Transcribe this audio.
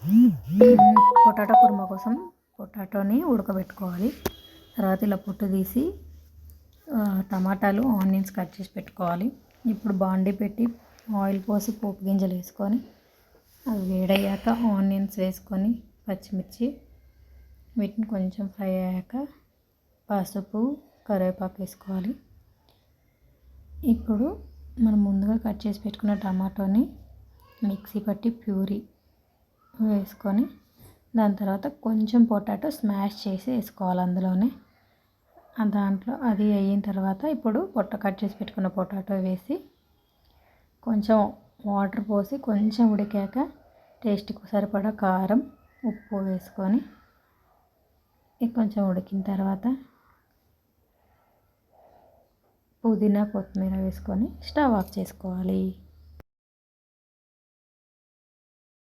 Potato kurma కోసం పొటాటోని ఉడకబెట్టుకోవాలి. తర్వాత ఇలా పొట్టు తీసి టమాటాలు ఆనియన్స్ కట్ చేసి పెట్టుకోవాలి. ఇప్పుడు బాండీ పెట్టి ఆయిల్ పోసి పోపు గింజలు వేసుకొని అవి వేడయ్యాక ఆనియన్స్ వేసుకొని పచ్చిమిర్చి వీటిని కొంచెం ఫ్రై అయ్యాక పసుపు కరివేపాకు వేసుకోవాలి. ఇప్పుడు మనం ముందుగా కట్ చేసి పెట్టుకున్న టమాటోని మిక్సీ పట్టి ప్యూరీ వేసుకొని దాని తర్వాత కొంచెం పొటాటో స్మాష్ చేసి వేసుకోవాలి అందులోనే. దాంట్లో అది అయిన తర్వాత ఇప్పుడు కట్ చేసి పెట్టుకున్న పొటాటో వేసి కొంచెం వాటర్ పోసి కొంచెం ఉడికాక టేస్ట్కి సరిపడా కారం ఉప్పు వేసుకొని కొంచెం ఉడికిన తర్వాత పుదీనా కొత్తిమీర వేసుకొని స్టవ్ ఆఫ్ చేసుకోవాలి.